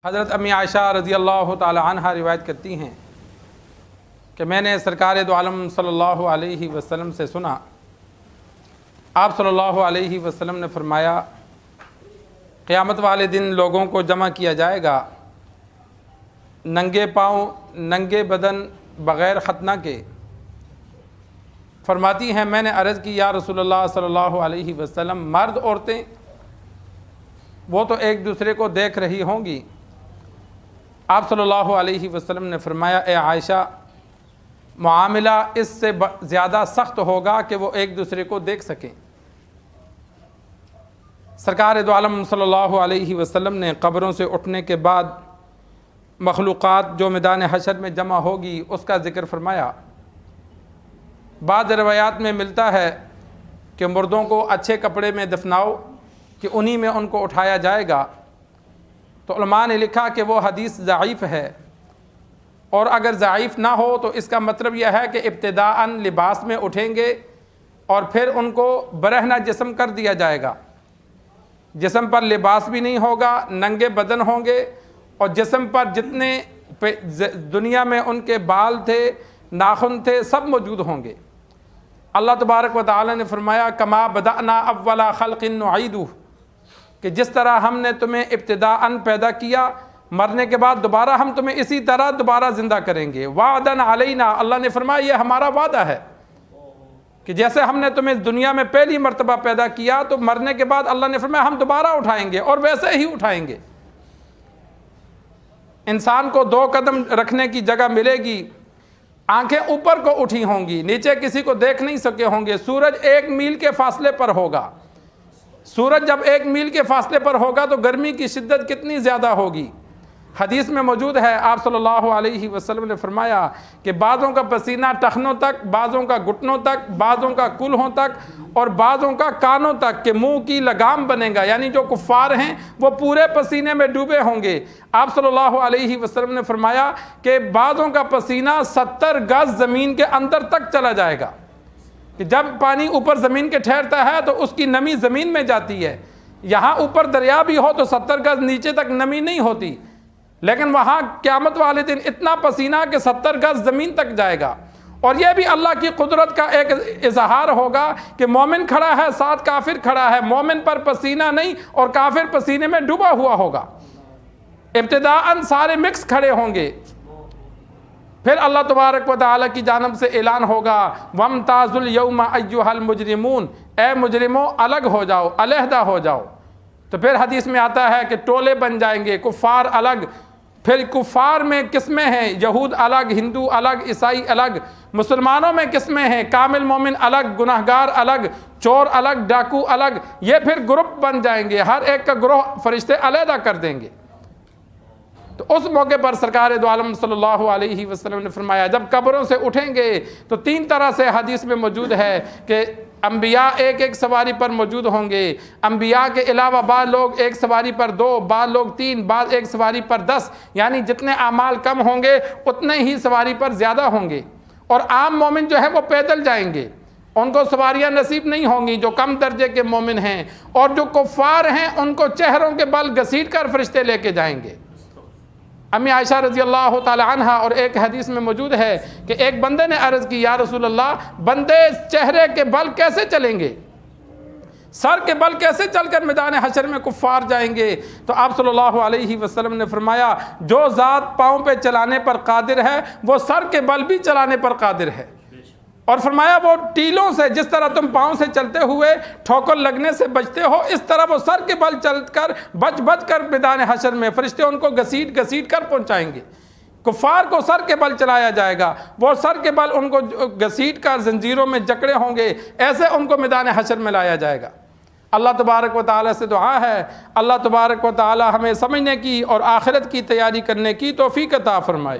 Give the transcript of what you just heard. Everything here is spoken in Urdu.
حضرت امی عائشہ رضی اللہ تعالی عنہ روایت کرتی ہیں کہ میں نے سرکار دو عالم صلی اللہ علیہ وسلم سے سنا، آپ صلی اللہ علیہ وسلم نے فرمایا، قیامت والے دن لوگوں کو جمع کیا جائے گا، ننگے پاؤں ننگے بدن بغیر ختنہ کے۔ فرماتی ہیں میں نے عرض کی یا رسول اللہ صلی اللہ علیہ وسلم، مرد عورتیں وہ تو ایک دوسرے کو دیکھ رہی ہوں گی۔ آپ صلی اللہ علیہ وسلم نے فرمایا، اے عائشہ، معاملہ اس سے زیادہ سخت ہوگا کہ وہ ایک دوسرے کو دیکھ سکیں۔ سرکار دو عالم صلی اللہ علیہ وسلم نے قبروں سے اٹھنے کے بعد مخلوقات جو میدان حشر میں جمع ہوگی اس کا ذکر فرمایا۔ بعض روایات میں ملتا ہے کہ مردوں کو اچھے کپڑے میں دفناؤ کہ انہی میں ان کو اٹھایا جائے گا، تو علماء نے لکھا کہ وہ حدیث ضعیف ہے، اور اگر ضعیف نہ ہو تو اس کا مطلب یہ ہے کہ ابتداءً لباس میں اٹھیں گے اور پھر ان کو برہنہ جسم کر دیا جائے گا، جسم پر لباس بھی نہیں ہوگا، ننگے بدن ہوں گے، اور جسم پر جتنے دنیا میں ان کے بال تھے ناخن تھے سب موجود ہوں گے۔ اللہ تبارک و تعالی نے فرمایا، کما بدأنا اول خلق نعیدہ، کہ جس طرح ہم نے تمہیں ابتداءً پیدا کیا، مرنے کے بعد دوبارہ ہم تمہیں اسی طرح دوبارہ زندہ کریں گے۔ وعدن علینا، اللہ نے فرمایا یہ ہمارا وعدہ ہے کہ جیسے ہم نے تمہیں دنیا میں پہلی مرتبہ پیدا کیا تو مرنے کے بعد اللہ نے فرمایا ہم دوبارہ اٹھائیں گے، اور ویسے ہی اٹھائیں گے۔ انسان کو دو قدم رکھنے کی جگہ ملے گی، آنکھیں اوپر کو اٹھی ہوں گی، نیچے کسی کو دیکھ نہیں سکے ہوں گے، سورج 1 میل کے فاصلے پر ہوگا۔ سورج جب 1 میل کے فاصلے پر ہوگا تو گرمی کی شدت کتنی زیادہ ہوگی۔ حدیث میں موجود ہے، آپ صلی اللہ علیہ وسلم نے فرمایا کہ بعضوں کا پسینہ ٹخنوں تک، بعضوں کا گھٹنوں تک، بعضوں کا کلہوں تک، اور بعضوں کا کانوں تک، کہ منہ کی لگام بنے گا، یعنی جو کفار ہیں وہ پورے پسینے میں ڈوبے ہوں گے۔ آپ صلی اللہ علیہ وسلم نے فرمایا کہ بعضوں کا پسینہ 70 گز زمین کے اندر تک چلا جائے گا، کہ جب پانی اوپر زمین کے ٹھہرتا ہے تو اس کی نمی زمین میں جاتی ہے۔ یہاں اوپر دریا بھی ہو تو 70 گز نیچے تک نمی نہیں ہوتی، لیکن وہاں قیامت والے دن اتنا پسینہ کہ 70 گز زمین تک جائے گا۔ اور یہ بھی اللہ کی قدرت کا ایک اظہار ہوگا کہ مومن کھڑا ہے ساتھ کافر کھڑا ہے، مومن پر پسینہ نہیں اور کافر پسینے میں ڈوبا ہوا ہوگا۔ ابتداءً سارے مکس کھڑے ہوں گے، پھر اللہ تبارک و تعالیٰ کی جانب سے اعلان ہوگا، وَامْتَازُوا الْيَوْمَ أَيُّهَا الْمُجْرِمُونَ، اے مجرموں الگ ہو جاؤ، علیحدہ ہو جاؤ۔ تو پھر حدیث میں آتا ہے کہ ٹولے بن جائیں گے، کفار الگ، پھر کفار میں قسمیں ہیں، یہود الگ، ہندو الگ، عیسائی الگ، مسلمانوں میں قسمیں ہیں، کامل مومن الگ، گناہگار الگ، چور الگ، ڈاکو الگ، یہ پھر گروپ بن جائیں گے، ہر ایک کا گروہ فرشتے علیحدہ کر دیں گے۔ تو اس موقع پر سرکار دو عالم صلی اللہ علیہ وسلم نے فرمایا جب قبروں سے اٹھیں گے تو 3 طرح سے حدیث میں موجود ہے کہ انبیاء ایک سواری پر موجود ہوں گے، انبیاء کے علاوہ بعض لوگ ایک سواری پر 2، بعض لوگ 3، بعض ایک سواری پر 10، یعنی جتنے اعمال کم ہوں گے اتنے ہی سواری پر زیادہ ہوں گے۔ اور عام مومن جو ہے وہ پیدل جائیں گے، ان کو سواریاں نصیب نہیں ہوں گی جو کم درجے کے مومن ہیں، اور جو کفار ہیں ان کو چہروں کے بل گھسیٹ کر فرشتے لے کے جائیں گے۔ امی عائشہ رضی اللہ تعالی عنہ، اور ایک حدیث میں موجود ہے کہ ایک بندے نے عرض کی یا رسول اللہ، بندے چہرے کے بل کیسے چلیں گے، سر کے بل کیسے چل کر میدان حشر میں کفار جائیں گے؟ تو آپ صلی اللہ علیہ وسلم نے فرمایا جو ذات پاؤں پہ چلانے پر قادر ہے وہ سر کے بل بھی چلانے پر قادر ہے، اور فرمایا وہ ٹیلوں سے، جس طرح تم پاؤں سے چلتے ہوئے ٹھوکر لگنے سے بچتے ہو، اس طرح وہ سر کے بل چل کر بچ کر میدان حشر میں فرشتے ان کو گھسیٹ کر پہنچائیں گے۔ کفار کو سر کے بل چلایا جائے گا، وہ سر کے بل ان کو گھسیٹ کر زنجیروں میں جکڑے ہوں گے، ایسے ان کو میدان حشر میں لایا جائے گا۔ اللہ تبارک و تعالیٰ سے دعا ہے اللہ تبارک و تعالیٰ ہمیں سمجھنے کی اور آخرت کی تیاری کرنے کی توفیق عطا فرمائے۔